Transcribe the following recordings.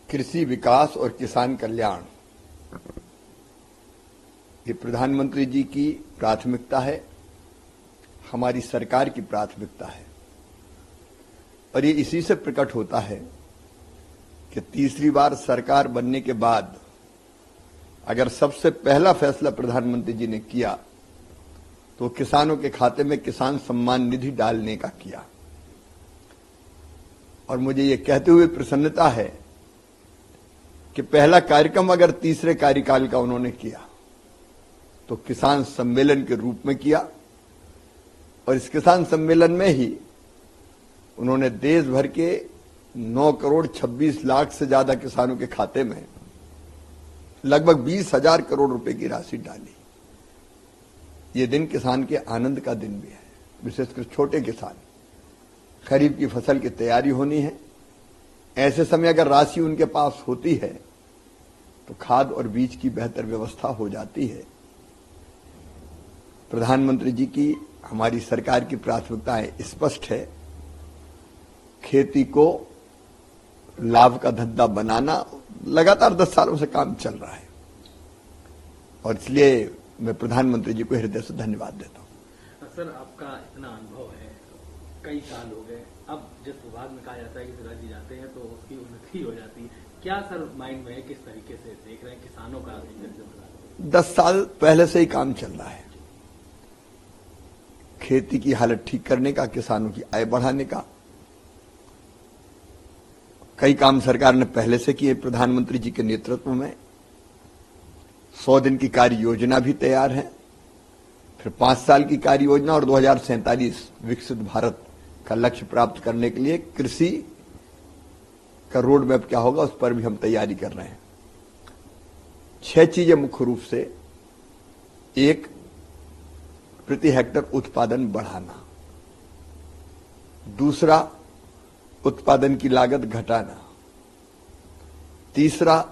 कृषि विकास और किसान कल्याण ये प्रधानमंत्री जी की प्राथमिकता है, हमारी सरकार की प्राथमिकता है। और ये इसी से प्रकट होता है कि तीसरी बार सरकार बनने के बाद अगर सबसे पहला फैसला प्रधानमंत्री जी ने किया तो किसानों के खाते में किसान सम्मान निधि डालने का किया। और मुझे ये कहते हुए प्रसन्नता है कि पहला कार्यक्रम अगर तीसरे कार्यकाल का उन्होंने किया तो किसान सम्मेलन के रूप में किया। और इस किसान सम्मेलन में ही उन्होंने देश भर के 9 करोड़ 26 लाख से ज्यादा किसानों के खाते में लगभग 20,000 करोड़ रुपए की राशि डाली। ये दिन किसान के आनंद का दिन भी है, विशेषकर छोटे किसान। खरीफ की फसल की तैयारी होनी है, ऐसे समय अगर राशि उनके पास होती है तो खाद और बीज की बेहतर व्यवस्था हो जाती है। प्रधानमंत्री जी की, हमारी सरकार की प्राथमिकताएं स्पष्ट है। खेती को लाभ का धंधा बनाना लगातार 10 सालों से काम चल रहा है और इसलिए मैं प्रधानमंत्री जी को हृदय से धन्यवाद देता हूं। सर, आपका इतना अनुभव है, कई साल हो गए, अब जिस विभाग में कहा जाता है कि सिराज जी जाते हैं तो उसकी उन्नति हो जाती है। क्या सर माइंड में है, किस तरीके से देख रहे हैं किसानों का? 10 साल पहले से ही काम चल रहा है, खेती की हालत ठीक करने का, किसानों की आय बढ़ाने का। कई काम सरकार ने पहले से किए प्रधानमंत्री जी के नेतृत्व में। 100 दिन की कार्य योजना भी तैयार है, फिर 5 साल की कार्य योजना और 2047 विकसित भारत का लक्ष्य प्राप्त करने के लिए कृषि का रोड मैप क्या होगा उस पर भी हम तैयारी कर रहे हैं। 6 चीजें मुख्य रूप से। 1, प्रति हेक्टर उत्पादन बढ़ाना। दूसरा, उत्पादन की लागत घटाना। तीसरा,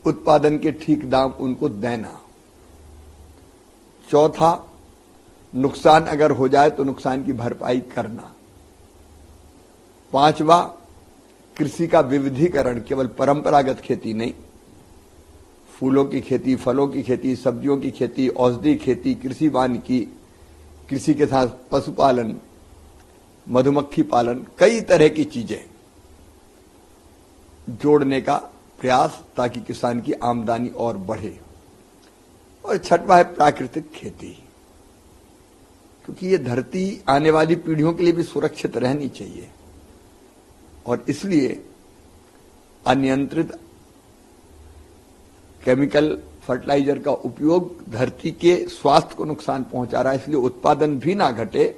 उत्पादन के ठीक दाम उनको देना। चौथा, नुकसान अगर हो जाए तो नुकसान की भरपाई करना। 5वां, कृषि का विविधीकरण, केवल परंपरागत खेती नहीं, फूलों की खेती, फलों की खेती, सब्जियों की खेती, औषधि खेती, कृषि वानिकी, कृषि के साथ पशुपालन, मधुमक्खी पालन, कई तरह की चीजें जोड़ने का प्रयास ताकि किसान की आमदनी और बढ़े। और 6वां है प्राकृतिक खेती, क्योंकि ये धरती आने वाली पीढ़ियों के लिए भी सुरक्षित रहनी चाहिए और इसलिए अनियंत्रित केमिकल फर्टिलाइजर का उपयोग धरती के स्वास्थ्य को नुकसान पहुंचा रहा है। इसलिए उत्पादन भी ना घटे,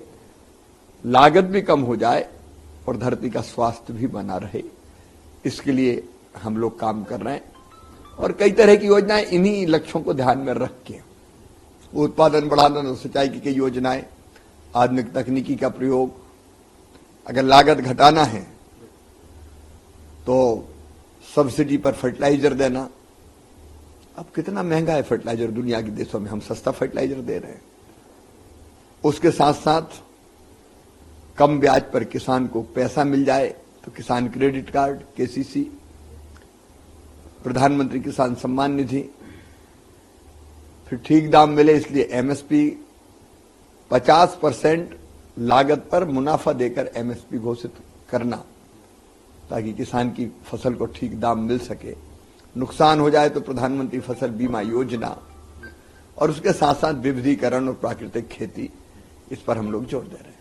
लागत भी कम हो जाए और धरती का स्वास्थ्य भी बना रहे, इसके लिए हम लोग काम कर रहे हैं। और कई तरह की योजनाएं इन्हीं लक्ष्यों को ध्यान में रख के, उत्पादन बढ़ाना, सिंचाई की कई योजनाएं, आधुनिक तकनीकी का प्रयोग, अगर लागत घटाना है तो सब्सिडी पर फर्टिलाइजर देना। अब कितना महंगा है फर्टिलाइजर दुनिया के देशों में, हम सस्ता फर्टिलाइजर दे रहे हैं। उसके साथ साथ कम ब्याज पर किसान को पैसा मिल जाए तो किसान क्रेडिट कार्ड, केसीसी, प्रधानमंत्री किसान सम्मान निधि, फिर ठीक दाम मिले इसलिए एमएसपी, 50% लागत पर मुनाफा देकर एमएसपी घोषित करना ताकि किसान की फसल को ठीक दाम मिल सके। नुकसान हो जाए तो प्रधानमंत्री फसल बीमा योजना, और उसके साथ साथ विविधीकरण और प्राकृतिक खेती, इस पर हम लोग जोर दे रहे हैं।